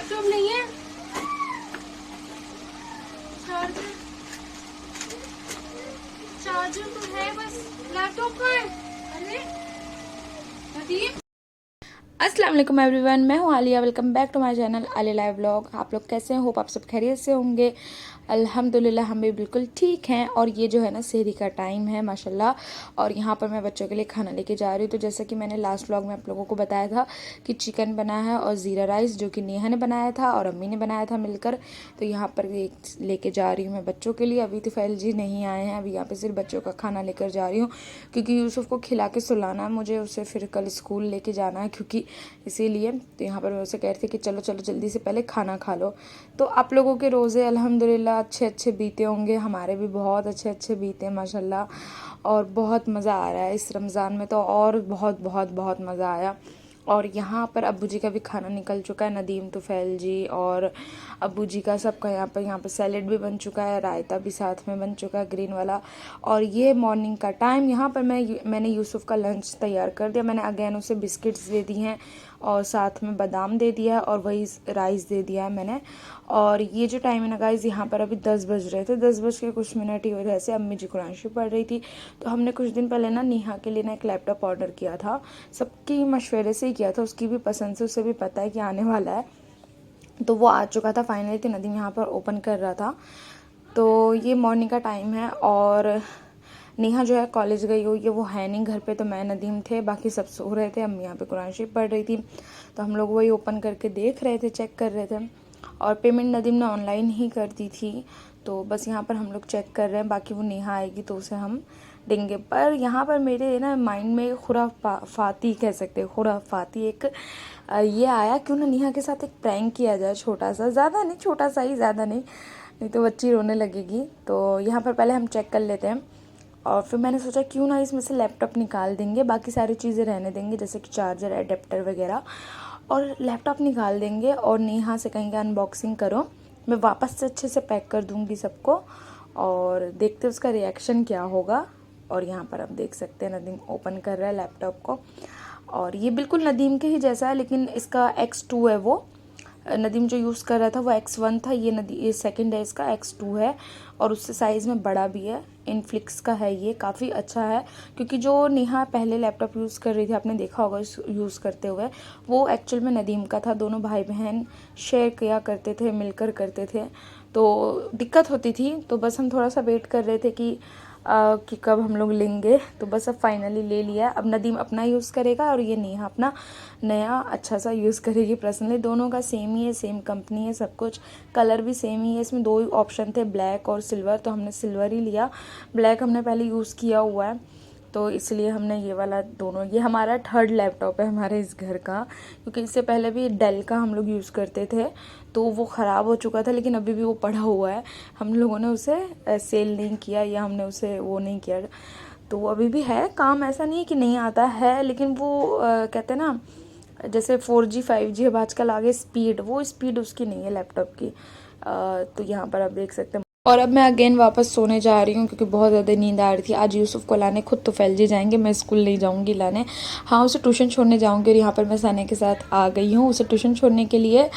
Laptop नहीं है, charger charger तो है, बस लैपटॉप कहाँ है? अरे नदीम। अस्सलाम वालेकुम एवरीवन, मैं हूँ Aliya. Welcome back to my channel Aliya live vlog. आप लोग कैसे हैं? होप आप सब खैरियत से होंगे। अल्हम्दुलिल्लाह हम भी बिल्कुल ठीक हैं। और ये जो है ना सहरी का टाइम है माशाल्लाह। और यहाँ पर मैं बच्चों के लिए खाना लेके जा रही हूँ। तो जैसा कि मैंने लास्ट व्लॉग में आप लोगों को बताया था कि चिकन बना है और ज़ीरा राइस जो कि नेहा ने बनाया था और अम्मी ने बनाया था मिलकर। तो यहाँ पर लेके जा रही हूँ मैं बच्चों के लिए। अभी तुफैल जी नहीं आए हैं, अभी यहाँ पर सिर्फ बच्चों का खाना लेकर जा रही हूँ क्योंकि यूसुफ को खिला के सुलाना है मुझे, उसे फिर कल स्कूल लेके जाना है क्योंकि इसीलिए। तो यहाँ पर मैं उसे कह रही थी कि चलो चलो जल्दी से पहले खाना खा लो। तो आप लोगों के रोज़े अल्हम्दुलिल्लाह अच्छे अच्छे बीते होंगे, हमारे भी बहुत अच्छे अच्छे बीते माशाल्लाह। और बहुत मज़ा आ रहा है इस रमज़ान में तो, और बहुत बहुत बहुत मज़ा आया। और यहाँ पर अब्बू जी का भी खाना निकल चुका है, नदीम तुफैल जी और अब्बू जी का सबका। यहाँ पर सैलेड भी बन चुका है, रायता भी साथ में बन चुका है ग्रीन वाला। और ये मॉर्निंग का टाइम यहाँ पर मैंने यूसुफ का लंच तैयार कर दिया। मैंने अगेन उसे बिस्किट्स दे दी हैं और साथ में बादाम दे दिया है और वही राइस दे दिया है मैंने। और ये जो टाइम है ना गाइज़, यहाँ पर अभी 10 बज रहे थे, 10 बज के कुछ मिनट ही वजह से अम्मी जी कुरान शरीफ पढ़ रही थी। तो हमने कुछ दिन पहले ना नेहा के लिए ना एक लैपटॉप ऑर्डर किया था, सबकी मशवरे से ही किया था, उसकी भी पसंद से, उसे भी पता है कि आने वाला है। तो वो आ चुका था फाइनली। तो नदीम यहाँ पर ओपन कर रहा था। तो ये मॉर्निंग का टाइम है और नेहा जो है कॉलेज गई हुई है, वो है नहीं घर पे। तो मैं नदीम थे, बाकी सब सो रहे थे, अम्मी यहाँ पे कुरान शरीफ पढ़ रही थी। तो हम लोग वही ओपन करके देख रहे थे, चेक कर रहे थे। और पेमेंट नदीम ने ऑनलाइन ही कर दी थी। तो बस यहाँ पर हम लोग चेक कर रहे हैं, बाकी वो नेहा आएगी तो उसे हम देंगे। पर यहाँ पर मेरे ना माइंड में खुराफाती कह सकते हैं, खुराफाती एक ये आया, क्यों ना नेहा के साथ एक प्रैंक किया जाए, छोटा सा, ज़्यादा नहीं, छोटा सा ही, ज़्यादा नहीं, नहीं तो बच्ची रोने लगेगी। तो यहाँ पर पहले हम चेक कर लेते हैं। और फिर मैंने सोचा क्यों ना इसमें से लैपटॉप निकाल देंगे, बाकी सारी चीज़ें रहने देंगे जैसे कि चार्जर, एडेप्टर वगैरह, और लैपटॉप निकाल देंगे और नेहा से कहेंगे अनबॉक्सिंग करो। मैं वापस से अच्छे से पैक कर दूँगी सबको और देखते उसका रिएक्शन क्या होगा। और यहाँ पर आप देख सकते हैं नदीम ओपन कर रहा है लैपटॉप को। और ये बिल्कुल नदीम के ही जैसा है, लेकिन इसका X2 है। वो नदीम जो यूज़ कर रहा था वो X1 था, ये सेकंड है, इसका X2 है। और उससे साइज़ में बड़ा भी है, इनफ्लिक्स का है, ये काफ़ी अच्छा है। क्योंकि जो नेहा पहले लैपटॉप यूज़ कर रही थी, आपने देखा होगा यूज़ करते हुए, वो एक्चुअल में नदीम का था। दोनों भाई बहन शेयर किया करते थे, मिलकर करते थे, तो दिक्कत होती थी। तो बस हम थोड़ा सा वेट कर रहे थे कि कब हम लोग लेंगे। तो बस अब फाइनली ले लिया। अब नदीम अपना यूज़ करेगा और ये नेहा अपना नया अच्छा सा यूज़ करेगी। पर्सनली दोनों का सेम ही है, सेम कंपनी है, सब कुछ, कलर भी सेम ही है। इसमें दो ही ऑप्शन थे, ब्लैक और सिल्वर, तो हमने सिल्वर ही लिया। ब्लैक हमने पहले यूज़ किया हुआ है तो इसलिए हमने ये वाला दोनों, ये हमारा थर्ड लैपटॉप है हमारे इस घर का। क्योंकि इससे पहले भी डेल का हम लोग यूज़ करते थे तो वो ख़राब हो चुका था, लेकिन अभी भी वो पड़ा हुआ है। हम लोगों ने उसे सेल नहीं किया या हमने उसे वो नहीं किया, तो वो अभी भी है काम। ऐसा नहीं है कि नहीं आता है, लेकिन वो कहते हैं ना, जैसे 4G 5G अब आजकल आगे स्पीड, वो स्पीड उसकी नहीं है लैपटॉप की। तो यहाँ पर आप देख सकते हैं। और अब मैं अगेन वापस सोने जा रही हूँ क्योंकि बहुत ज़्यादा नींद आ रही थी। आज यूसुफ को लाने खुद तुफैल जी जाएंगे, मैं स्कूल नहीं जाऊँगी लाने। हाँ, उसे ट्यूशन छोड़ने जाऊँगी। और यहाँ पर मैं सानिया के साथ आ गई हूँ उसे ट्यूशन छोड़ने के लिए।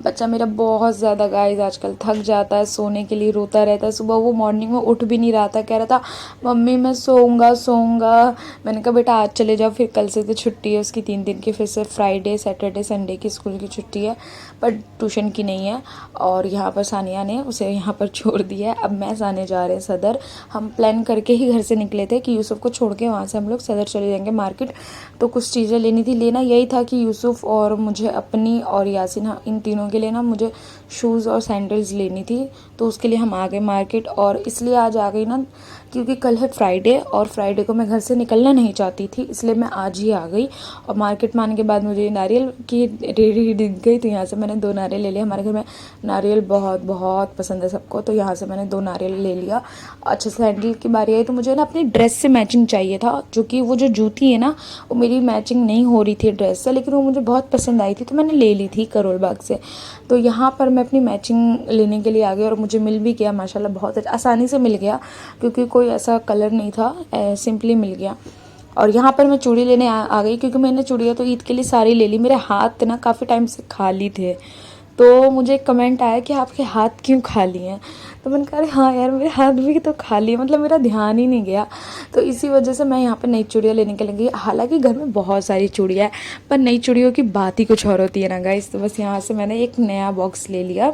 बच्चा मेरा बहुत ज़्यादा गाइस आजकल थक जाता है, सोने के लिए रोता रहता है। सुबह वो मॉर्निंग में उठ भी नहीं रहा था, कह रहा था मम्मी मैं सोऊंगा सोऊंगा। मैंने कहा बेटा आज चले जाओ, फिर कल से तो छुट्टी है उसकी 3 दिन की, फिर से फ्राइडे सैटरडे संडे की स्कूल की छुट्टी है, पर ट्यूशन की नहीं है। और यहाँ पर सानिया ने उसे यहाँ पर छोड़ दिया है। अब मैं सानिया जा रहे हैं सदर। हम प्लान करके ही घर से निकले थे कि यूसुफ को छोड़ के वहाँ से हम लोग सदर चले जाएंगे मार्केट। तो कुछ चीज़ें लेनी थी, लेना यही था कि यूसुफ और मुझे अपनी और यासिन, इन तीनों के लिए ना मुझे शूज़ और सैंडल्स लेनी थी। तो उसके लिए हम आ गए मार्केट। और इसलिए आज आ गई ना क्योंकि कल है फ्राइडे और फ्राइडे को मैं घर से निकलना नहीं चाहती थी, इसलिए मैं आज ही आ गई। और मार्केट में आने के बाद मुझे नारियल की रेडी दिख गई, तो यहाँ से मैंने 2 नारियल ले लिए। हमारे घर में नारियल बहुत बहुत पसंद है सबको, तो यहाँ से मैंने 2 नारियल ले लिया। अच्छा, सैंडल की बारी आई तो मुझे ना अपनी ड्रेस से मैचिंग चाहिए था, जो कि वो जो जूती है ना वो मेरी मैचिंग नहीं हो रही थी ड्रेस से, लेकिन वो मुझे बहुत पसंद आई थी तो मैंने ले ली थी करोल बाग से। तो यहाँ पर मैं अपनी मैचिंग लेने के लिए आ गई और मुझे मिल भी गया माशाल्लाह, बहुत आसानी से मिल गया क्योंकि कोई ऐसा कलर नहीं था, सिंपली मिल गया। और यहाँ पर मैं चूड़ी लेने आ गई क्योंकि मैंने चूड़ियाँ तो ईद के लिए सारी ले ली। मेरे हाथ ना काफ़ी टाइम से खाली थे, तो मुझे एक कमेंट आया कि आपके हाथ क्यों खाली हैं। तो मैंने कहा अरे हाँ यार मेरे हाथ भी तो खाली है, मतलब मेरा ध्यान ही नहीं गया। तो इसी वजह से मैं यहाँ पे नई चूड़ियाँ लेने के लगी। हालांकि घर में बहुत सारी चूड़ियाँ है, पर नई चूड़ियों की बात ही कुछ और होती है ना गाइस। तो बस यहाँ से मैंने एक नया बॉक्स ले लिया।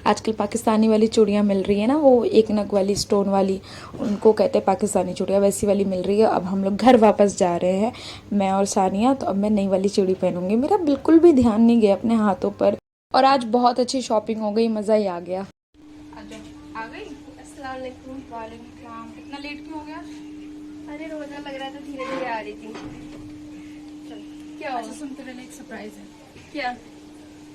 आजकल पाकिस्तानी वाली चूड़ियाँ मिल रही है ना, वो एक नग वाली स्टोन वाली, उनको कहते हैं पाकिस्तानी चूड़ियाँ, वैसी वाली मिल रही है। अब हम लोग घर वापस जा रहे हैं, मैं और सानिया। तो अब मैं नई वाली चूड़ी पहनूंगी। मेरा बिल्कुल भी ध्यान नहीं गया अपने हाथों पर, और आज बहुत अच्छी शॉपिंग हो गई, मज़ा ही आ गया। आ गई। अस्सलाम वालेकुम। वालेकुम सलाम। इतना लेट क्यों हो गया? अरे रोजा लग रहा था, धीरे धीरे आ रही थी। चल। क्या हुआ? अच्छा सुन, तेरे लिए एक सरप्राइज है। क्या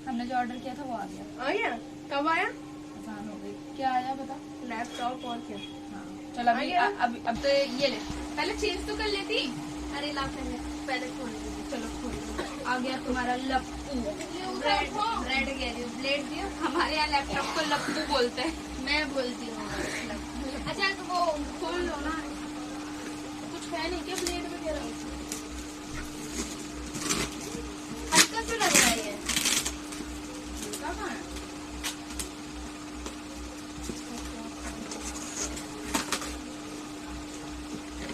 हमने जो ऑर्डर किया था वो आ गया। आ गया? कब आया? आसान हो गई। क्या आया बता। लैपटॉप और क्या? हाँ चल अभी आ गया? अब तो ये ले, पहले चेंज तो कर लेती। अरे ला पहले खोल लीजिए। चलो खोल। आ गया तुम्हारा लप्पू। ब्रेड ब्रेड कह रही हूँ, ब्लेड दियो। हमारे यहाँ लैपटॉप को लप्पू बोलते हैं। मैं बोलती हूँ। अच्छा तो वो खोल लो ना। कुछ है नहीं क्या ब्लेड वगैरह? हल्का सा लग रहा है ये। कहाँ है?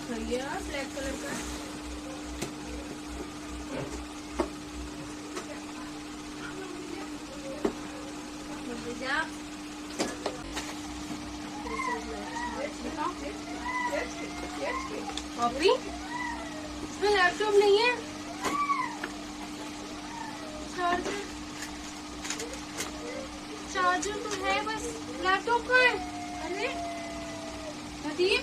सही है यार, ब्लैक कलर का। जा कॉपी, इसमें लैपटॉप नहीं है। चार्जर, चार्जर तो है बस, लैपटॉप कहाँ है? अरे नदीम,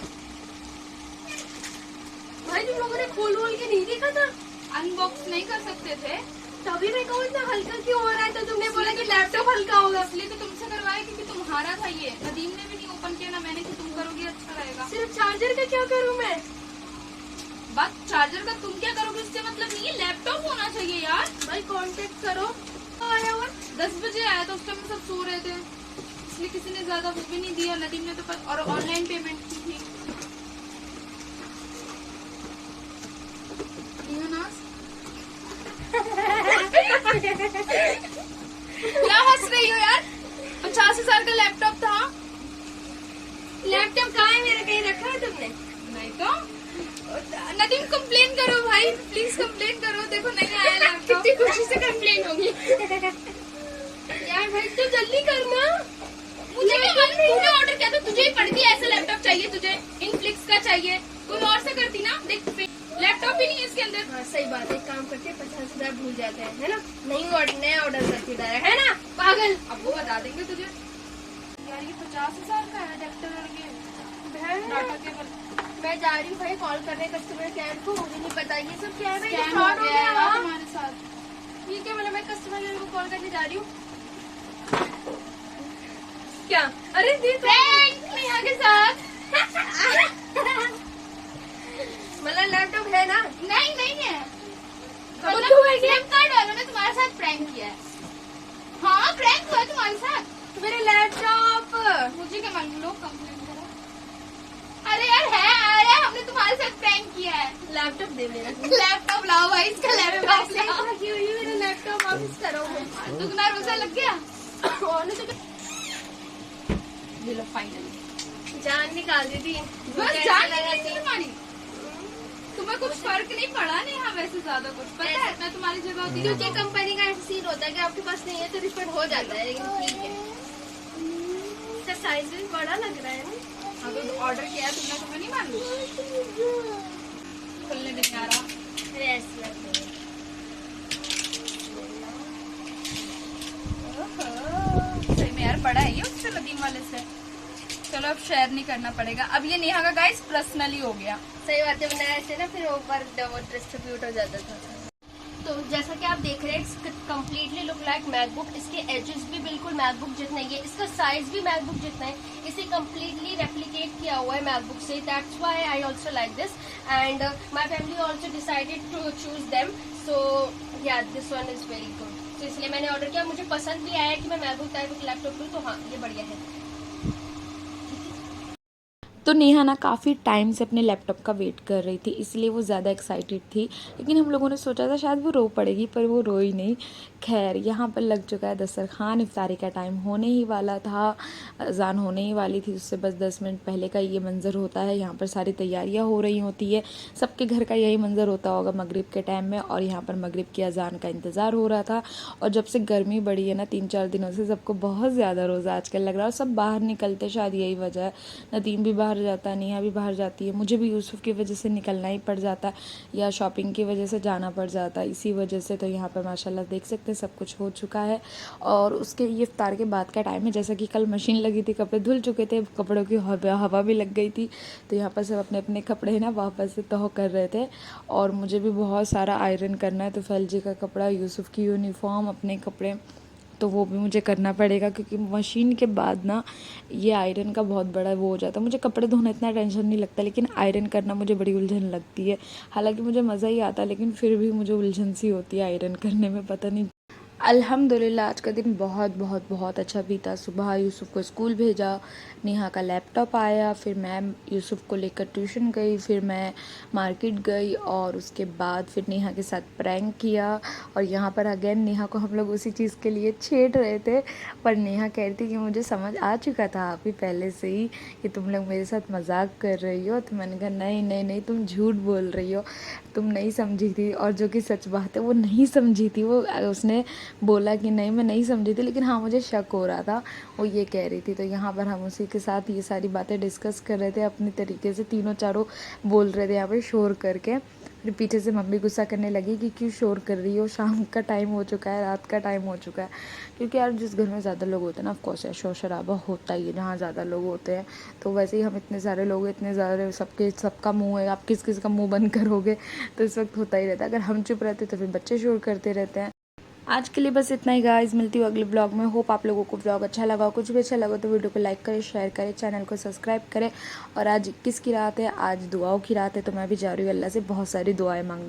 भाई तुम लोगों ने खोल वोल के नहीं देखा था? अनबॉक्स नहीं कर सकते थे? तभी मैं कहूँ इतना हल्का क्यों हो रहा है, तो तुमने बोला कि लैपटॉप हल्का होगा। इसलिए तो तुमसे करवाया क्योंकि तुम्हारा था ये। नदीम ने भी नहीं ओपन किया ना मैंने, कि तुम करोगे अच्छा रहेगा। सिर्फ चार्जर का क्या करूँ मैं? बात चार्जर का तुम क्या करोगे इससे मतलब नहीं है, लैपटॉप होना चाहिए यार। भाई कांटेक्ट करो। आया हुआ 10 बजे आया था, उस टाइम में सब सो रहे थे, इसलिए किसी ने ज्यादा वो भी नहीं दिया। नदीम ने तो और ऑनलाइन पेमेंट की थी। क्या हंस रही हो यार? 50,000 का लैपटॉप था। लैपटॉप कहाँ है मेरा, कहीं रखा है तुमने? नहीं तो नदीम कंप्लेन करो भाई, प्लीज कंप्लेन करो। देखो नहीं आया लैपटॉप। कितनी खुशी से कंप्लेन होगी। यार भाई तो जल्दी करना। मुझे क्या मालूम, तूने ऑर्डर किया था, तुझे ही पड़ गया ऐसा लैपटॉप चाहिए तुझे, इनफ्लिक्स का चाहिए, कोई और से करती ना। देख लैपटॉप भी नहीं है इसके अंदर। हाँ सही बात है, काम करके 50,000 भूल जाते हैं, है ना? नहीं ऑर्डर, नया ऑर्डर करती है ना पागल। अब वो बता देंगे तुझे। यार ये 50,000 का है अडेप्टर और ये डाटा केबल। मैं जा रही हूँ भाई कॉल करने कस्टमर केयर को, मुझे नहीं पता ये सब क्या है। भाई स्कैम फ्रॉड हो हो गया है गया। यार हाँ तुम्हारे साथ। ठीक है, मतलब मैं कस्टमर केयर को कॉल करने जा रही हूँ। क्या? अरे दी फ्रेंड नेहा के साथ। मतलब लैपटॉप है ना? नहीं नहीं है, तो तू है क्या? फ्लिपकार्ट वालों ने तुम्हारे साथ प्रैंक किया है। हाँ प्रैंक हुआ है तुम्हारे साथ। मेरे लैपटॉप मुझे क्या मालूम, लोग कंप्लेन करो। अरे यार है, अरे हमने तुम्हारे साथ प्रैंक किया है। लैपटॉप दे मेरा। लैपटॉप लाओ भाई, इसका लैपटॉप लाओ। रखी हुई है मेरा लैपटॉप, वापस करो। दुगना रोजा लग गया। और नहीं तो ये लो फाइनली जान निकाल दी थी। बस जान लगा थी तुम्हारी। तुम्हें कुछ फर्क नहीं पड़ा नहीं। हाँ वैसे ज्यादा कुछ पता है, मैं तुम्हारी जगह होती तो क्योंकि कंपनी का ऐसा सीन होता है कि आपके पास नहीं है तो रिफंड हो जाता है, लेकिन ठीक है। इसका साइज भी बड़ा लग रहा है ना। हाँ तो ऑर्डर किया तुमने, तुम्हें नहीं मालूम? खुलने भी नहीं आ रहा। अरे ऐसे लगता है। सही में यार बड़ा है ये उससे, नदीम वाले से। चलो अब शेयर नहीं करना पड़ेगा। अब ये नेहा का गाइस पर्सनली हो गया। सही बात है, वरना ऐसे ना फिर ऊपर डिस्ट्रीब्यूट हो जाता था। तो जैसा कि आप देख रहे हैं, it's completely look like MacBook. इसके एजेस भी बिल्कुल मैकबुक जितना ही है, इसका साइज भी मैकबुक जितना है। इसे कम्प्लीटली रेप्लिकेट किया हुआ है मैकबुक से। That's why I also like this and my family also decided to choose them. So ya this one is very good. तो इसलिए मैंने ऑर्डर किया। मुझे पसंद भी आया कि मैं मैकबुक टाइप लैपटॉप लूँ, तो हाँ ये बढ़िया है। तो नेहा ना काफ़ी टाइम से अपने लैपटॉप का वेट कर रही थी, इसलिए वो ज़्यादा एक्साइटेड थी। लेकिन हम लोगों ने सोचा था शायद वो रो पड़ेगी, पर वो रोई नहीं। खैर यहाँ पर लग चुका है दस्तरखान, इफ्तारी का टाइम होने ही वाला था, अजान होने ही वाली थी, उससे बस 10 मिनट पहले का ये मंज़र होता है। यहाँ पर सारी तैयारियाँ हो रही होती है, सबके घर का यही मंज़र होता होगा मगरिब के टाइम में। और यहाँ पर मगरिब की अजान का इंतज़ार हो रहा था। और जब से गर्मी बढ़ी है ना 3-4 दिनों से, सबको बहुत ज़्यादा रोज़ा आजकल लग रहा है और सब बाहर निकलते, शायद यही वजह है। नदीम भी बाहर जाता है, नेहा भी बाहर जाती है, मुझे भी यूसुफ की वजह से निकलना ही पड़ जाता या शॉपिंग की वजह से जाना पड़ जाता है, इसी वजह से। तो यहाँ पर माशाल्लाह देख सकते हैं सब कुछ हो चुका है। और उसके ये इफ्तार के बाद का टाइम है, जैसा कि कल मशीन लगी थी, कपड़े धुल चुके थे, कपड़ों की हवा भी लग गई थी। तो यहाँ पर सब अपने अपने कपड़े ना वापस से तह कर रहे थे। और मुझे भी बहुत सारा आयरन करना है, तो फैल जी का कपड़ा, यूसुफ की यूनिफॉर्म, अपने कपड़े, तो वो भी मुझे करना पड़ेगा, क्योंकि मशीन के बाद ना ये आयरन का बहुत बड़ा वो हो जाता है। मुझे कपड़े धोना इतना टेंशन नहीं लगता, लेकिन आयरन करना मुझे बड़ी उलझन लगती है। हालांकि मुझे मज़ा ही आता है, लेकिन फिर भी मुझे उलझन सी होती है आयरन करने में, पता नहीं। अल्हम्दुलिल्लाह आज का दिन बहुत बहुत बहुत अच्छा बीता। सुबह यूसुफ को स्कूल भेजा, नेहा का लैपटॉप आया, फिर मैं यूसुफ को लेकर ट्यूशन गई, फिर मैं मार्केट गई, और उसके बाद फिर नेहा के साथ प्रैंक किया। और यहाँ पर अगेन नेहा को हम लोग उसी चीज़ के लिए छेड़ रहे थे, पर नेहा कह रही थी कि मुझे समझ आ चुका था अभी पहले से ही कि तुम लोग मेरे साथ मजाक कर रही हो। तो मैंने कहा नहीं नहीं नहीं, तुम झूठ बोल रही हो, तुम नहीं समझी थी। और जो कि सच बात है, वो नहीं समझी थी। वो उसने बोला कि नहीं मैं नहीं समझी थी, लेकिन हाँ मुझे शक हो रहा था, वो ये कह रही थी। तो यहाँ पर हम उसी के साथ ये सारी बातें डिस्कस कर रहे थे अपने तरीके से, तीनों चारों बोल रहे थे यहाँ पे शोर करके। फिर पीछे से मम्मी गुस्सा करने लगी कि क्यों शोर कर रही हो, शाम का टाइम हो चुका है, रात का टाइम हो चुका है। क्योंकि यार जिस घर में ज़्यादा लोग होते हैं ना, ऑफकोर्स शोर शराबा होता ही है जहाँ ज़्यादा लोग होते हैं। तो वैसे ही हम इतने सारे लोग, इतने ज़्यादा, सबका मुँह है, आप किस किस का मुँह बंद करोगे, तो इस वक्त होता ही रहता है। अगर हम चुप रहते तो फिर बच्चे शोर करते रहते हैं। आज के लिए बस इतना ही गाइस, मिलती हूँ अगले ब्लॉग में। होप आप लोगों को ब्लॉग अच्छा लगा, कुछ भी अच्छा लगा तो वीडियो को लाइक करें, शेयर करें, चैनल को सब्सक्राइब करें। और आज 21 की रात है, आज दुआओं की रात है, तो मैं भी जा रही हूँ अल्लाह से बहुत सारी दुआएं मांगने।